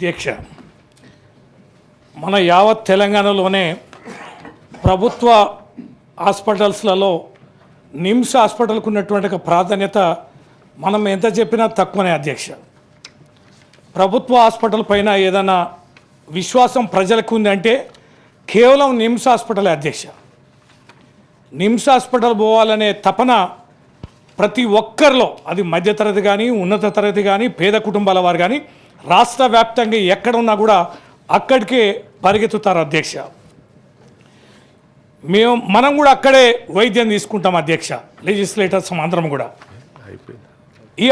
దీక్ష మన యావత్ తెలంగాణలోనే ప్రభుత్వ హాస్పిటల్స్లలో నిమ్స్ హాస్పిటల్కు ఉన్నటువంటి ఒక ప్రాధాన్యత మనం ఎంత చెప్పినా తక్కువనే అధ్యక్ష. ప్రభుత్వ హాస్పిటల్ పైన ఏదైనా విశ్వాసం ప్రజలకు ఉందంటే కేవలం నిమ్స్ హాస్పిటలే అధ్యక్ష. నిమ్స్ హాస్పిటల్ పోవాలనే తపన ప్రతి ఒక్కరిలో, అది మధ్యతరగతి కానీ, ఉన్నత తరగతి కానీ, పేద కుటుంబాల వారు కానీ, రాష్ట్ర వ్యాప్తంగా ఎక్కడున్నా కూడా అక్కడికే పరిగెత్తుతారు అధ్యక్ష. మనం కూడా అక్కడే వైద్యం తీసుకుంటాం అధ్యక్ష, లెజిస్లేటర్స్ అందరం కూడా.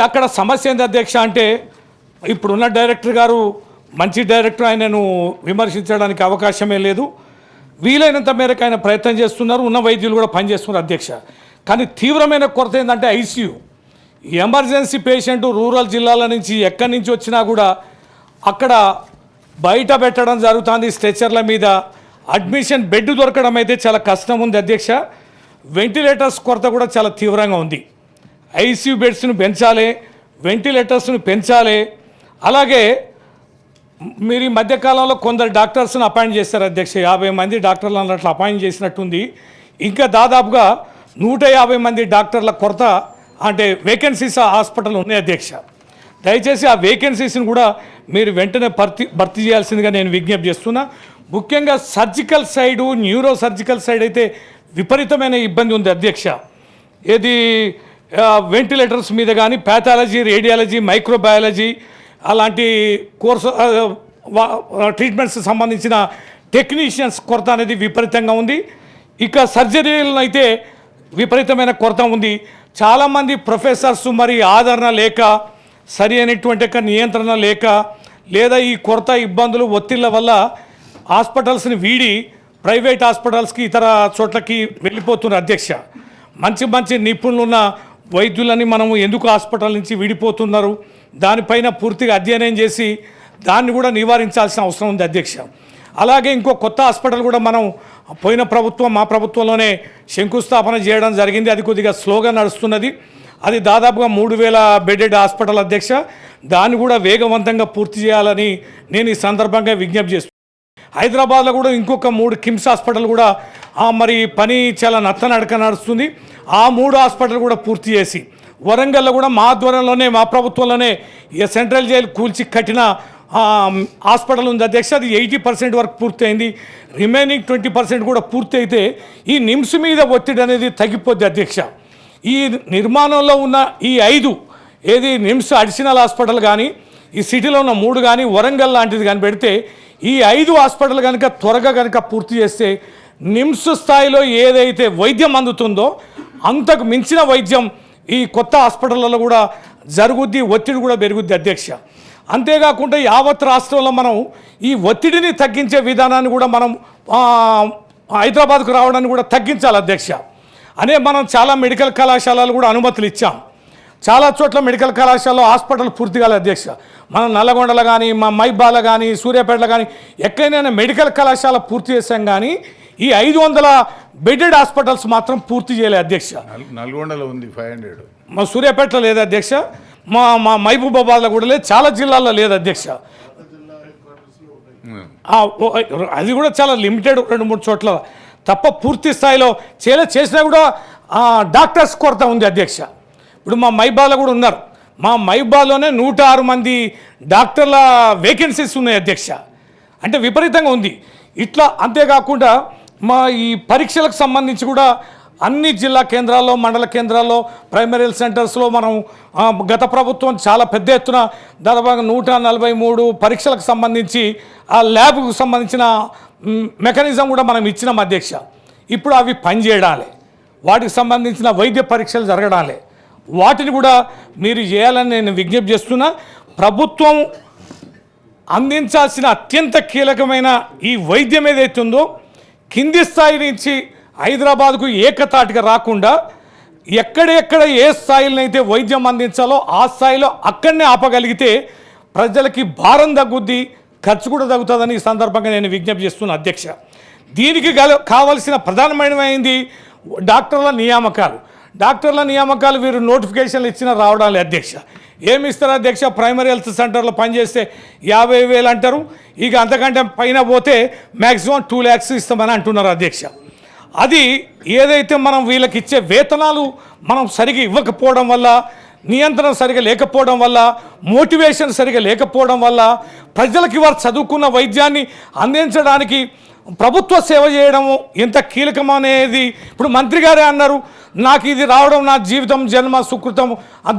అక్కడ సమస్య ఏంది అధ్యక్ష అంటే, ఇప్పుడున్న డైరెక్టర్ గారు మంచి డైరెక్టర్, ఆయనను విమర్శించడానికి అవకాశమే లేదు. వీలైనంత మేరకు ఆయన ప్రయత్నం చేస్తున్నారు, ఉన్న వైద్యులు కూడా పనిచేస్తున్నారు అధ్యక్ష. కానీ తీవ్రమైన కొరత ఏంటంటే ఐసీయూ. ఎమర్జెన్సీ పేషెంట్ రూరల్ జిల్లాల నుంచి ఎక్కడి నుంచి వచ్చినా కూడా అక్కడ బయట పెట్టడం జరుగుతుంది స్ట్రెచర్ల మీద. అడ్మిషన్ బెడ్ దొరకడం అయితే చాలా కష్టం ఉంది అధ్యక్ష. వెంటిలేటర్స్ కొరత కూడా చాలా తీవ్రంగా ఉంది. ఐసీయూ బెడ్స్ను పెంచాలి, వెంటిలేటర్స్ను పెంచాలి. అలాగే మీరు ఈ మధ్యకాలంలో కొందరు డాక్టర్స్ని అపాయింట్ చేస్తారు అధ్యక్ష. 50 మంది డాక్టర్లు అన్నట్లు అపాయింట్ చేసినట్టుంది. ఇంకా దాదాపుగా 150 మంది డాక్టర్ల కొరత, అంటే వేకెన్సీస్ హాస్పిటల్ ఉన్నాయి అధ్యక్ష. దయచేసి ఆ వేకెన్సీస్ని కూడా మీరు వెంటనే భర్తీ చేయాల్సిందిగా నేను విజ్ఞప్తి చేస్తున్నా. ముఖ్యంగా surgical side, neuro surgical side అయితే విపరీతమైన ఇబ్బంది ఉంది అధ్యక్ష. ఏది వెంటిలేటర్స్ మీద కానీ, ప్యాథాలజీ, రేడియాలజీ, మైక్రోబయాలజీ అలాంటి కోర్సు ట్రీట్మెంట్స్ సంబంధించిన టెక్నీషియన్స్ కొరత అనేది విపరీతంగా ఉంది. ఇక సర్జరీలను అయితే విపరీతమైన కొరత ఉంది. చాలామంది ప్రొఫెసర్స్ మరి ఆదరణ లేక, సరి అయినటువంటి నియంత్రణ లేక, లేదా ఈ కొరత ఇబ్బందులు ఒత్తిళ్ల వల్ల హాస్పిటల్స్ని వీడి ప్రైవేట్ హాస్పిటల్స్కి, ఇతర చోట్లకి వెళ్ళిపోతున్నారు అధ్యక్ష. మంచి మంచి నిపుణులున్న వైద్యులని మనము ఎందుకు హాస్పిటల్ నుంచి విడిపోతున్నారు, దానిపైన పూర్తిగా అధ్యయనం చేసి దాన్ని కూడా నివారించాల్సిన అవసరం ఉంది అధ్యక్ష. అలాగే ఇంకో కొత్త హాస్పిటల్ కూడా మనం పోయిన ప్రభుత్వం, మా ప్రభుత్వంలోనే శంకుస్థాపన చేయడం జరిగింది. అది కొద్దిగా స్లోగా నడుస్తున్నది. అది దాదాపుగా 3000 బెడెడ్ హాస్పిటల్ అధ్యక్ష. దాన్ని కూడా వేగవంతంగా పూర్తి చేయాలని నేను ఈ సందర్భంగా విజ్ఞప్తి చేస్తున్నాను. హైదరాబాద్లో కూడా ఇంకొక 3 కిమ్స్ హాస్పిటల్ కూడా మరి పని చాలా నత్తనడక నడుస్తుంది. ఆ 3 హాస్పిటల్ కూడా పూర్తి చేసి, వరంగల్లో కూడా మా ఆధ్వర్యంలోనే, మా ప్రభుత్వంలోనే సెంట్రల్ జైలు కూల్చి కట్టిన హాస్పిటల్ ఉంది అధ్యక్ష. అది 80% వరకు పూర్తయింది. రిమైనింగ్ 20% కూడా పూర్తి అయితే ఈ నిమ్స్ మీద ఒత్తిడి అనేది తగ్గిపోద్ది అధ్యక్ష. ఈ నిర్మాణంలో ఉన్న ఈ 5 ఏది నిమ్స్ అడిషనల్ హాస్పిటల్ కానీ, ఈ సిటీలో ఉన్న 3 కానీ, వరంగల్ లాంటిది కానీ పెడితే, ఈ 5 హాస్పిటల్ కనుక త్వరగా కనుక పూర్తి చేస్తే నిమ్స్ స్థాయిలో ఏదైతే వైద్యం అందుతుందో అంతకు మించిన వైద్యం ఈ కొత్త హాస్పిటళ్ళలో కూడా జరుగుద్ది, ఒత్తిడి కూడా పెరుగుద్ది అధ్యక్ష. అంతేకాకుండా యావత్ రాష్ట్రంలో మనం ఈ ఒత్తిడిని తగ్గించే విధానాన్ని కూడా మనం హైదరాబాద్కు రావడాన్ని కూడా తగ్గించాలి అధ్యక్ష. మనం చాలా మెడికల్ కళాశాలలు కూడా అనుమతులు ఇచ్చాం. చాలా చోట్ల మెడికల్ కళాశాలలో హాస్పిటల్ పూర్తి కాలేదు అధ్యక్ష. మనం నల్లగొండలో కానీ, మా మైబాలో కానీ, సూర్యాపేటలో కానీ ఎక్కడైనా మెడికల్ కళాశాల పూర్తి చేశాం. కానీ ఈ 500 బెడెడ్ హాస్పిటల్స్ మాత్రం పూర్తి చేయలేదు అధ్యక్ష. నల్గొండలో ఉంది 500, మా సూర్యాపేటలో లేదు అధ్యక్ష, మా మహబూబాబాద్లో కూడా లేదు, చాలా జిల్లాల్లో లేదు అధ్యక్ష. అది కూడా చాలా లిమిటెడ్ 2-3 చోట్ల తప్ప పూర్తి స్థాయిలో చేసినా కూడా డాక్టర్స్ కొరత ఉంది అధ్యక్ష. ఇప్పుడు మా మైబాలో కూడా ఉన్నారు. మా మైబాలోనే 106 మంది డాక్టర్ల వేకెన్సీస్ ఉన్నాయి అధ్యక్ష. అంటే విపరీతంగా ఉంది ఇట్లా. అంతేకాకుండా మా ఈ పరీక్షలకు సంబంధించి కూడా అన్ని జిల్లా కేంద్రాల్లో, మండల కేంద్రాల్లో, ప్రైమరీ హెల్త్ సెంటర్స్లో మనం గత ప్రభుత్వం చాలా పెద్ద ఎత్తున దాదాపుగా 143 పరీక్షలకు సంబంధించి ఆ ల్యాబ్కు సంబంధించిన మెకానిజం కూడా మనం ఇచ్చినాం అధ్యక్ష. ఇప్పుడు అవి పనిచేయడాలి, వాటికి సంబంధించిన వైద్య పరీక్షలు జరగడాలి, వాటిని కూడా మీరు చేయాలని నేను విజ్ఞప్తి చేస్తున్నా. ప్రభుత్వం అందించాల్సిన అత్యంత కీలకమైన ఈ వైద్యం ఏదైతే ఉందో కింది స్థాయి నుంచి హైదరాబాద్కు ఏకతాటిగా రాకుండా ఎక్కడెక్కడ ఏ స్థాయిలోనైతే వైద్యం అందించాలో ఆ స్థాయిలో అక్కడనే ఆపగలిగితే ప్రజలకి భారం తగ్గుద్ది, ఖర్చు కూడా తగ్గుతుందని ఈ సందర్భంగా నేను విజ్ఞప్తి చేస్తున్నా అధ్యక్ష. దీనికి కావాల్సిన ప్రధానమైనది డాక్టర్ల నియామకాలు. డాక్టర్ల నియామకాలు వీరు నోటిఫికేషన్లు ఇచ్చిన రావడం లేదు అధ్యక్ష. ఏమి ఇస్తారు అధ్యక్ష? ప్రైమరీ హెల్త్ సెంటర్లో పనిచేస్తే 50,000 అంటారు, ఇక అంతకంటే పైన పోతే మ్యాక్సిమం 2 lakhs ఇస్తామని అంటున్నారు అధ్యక్ష. అది ఏదైతే మనం వీళ్ళకి ఇచ్చే వేతనాలు మనం సరిగా ఇవ్వకపోవడం వల్ల, నియంత్రణ సరిగా లేకపోవడం వల్ల, మోటివేషన్ సరిగా లేకపోవడం వల్ల ప్రజలకి వారు చదువుకున్న వైద్యాన్ని అందించడానికి ప్రభుత్వ సేవ చేయడము ఎంత కీలకమనేది ఇప్పుడు మంత్రి గారే అన్నారు, నాకు ఇది రావడం నా జీవితం జన్మ సుకృతం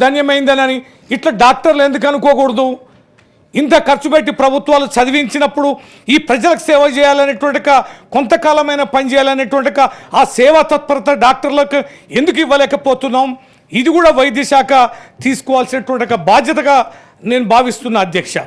ధన్యమైందనని. ఇట్లా డాక్టర్లు ఎందుకు అనుకోకూడదు? ఇంత ఖర్చు పెట్టి ప్రభుత్వాలు చదివించినప్పుడు ఈ ప్రజలకు సేవ చేయాలనేటువంటి కొంతకాలమైన పని చేయాలనేటువంటి ఆ సేవా తత్పరత డాక్టర్లకు ఎందుకు ఇవ్వలేకపోతున్నాం? ఇది కూడా వైద్య శాఖ తీసుకోవాల్సినటువంటి బాధ్యతగా నేను భావిస్తున్నా అధ్యక్ష.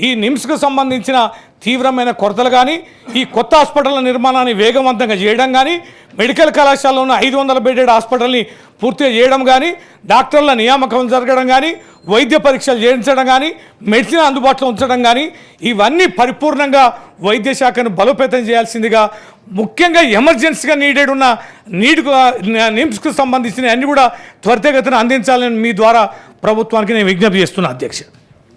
ఈ నిమ్స్కు సంబంధించిన తీవ్రమైన కొరతలు కానీ, ఈ కొత్త హాస్పిటల్ నిర్మాణాన్ని వేగవంతంగా చేయడం కానీ, మెడికల్ కళాశాలలో ఉన్న 500 బెడెడ్ హాస్పిటల్ని పూర్తిగా చేయడం కానీ, డాక్టర్ల నియామకం జరగడం కానీ, వైద్య పరీక్షలు చేయించడం కానీ, మెడిసిన్ అందుబాటులో ఉంచడం కానీ, ఇవన్నీ పరిపూర్ణంగా వైద్య శాఖను బలోపేతం చేయాల్సిందిగా, ముఖ్యంగా ఎమర్జెన్సీగా నీడెడ్ ఉన్న నిమ్స్కు సంబంధించిన అన్ని కూడా త్వరితగతిన అందించాలని మీ ద్వారా ప్రభుత్వానికి నేను విజ్ఞప్తి చేస్తున్నా అధ్యక్ష.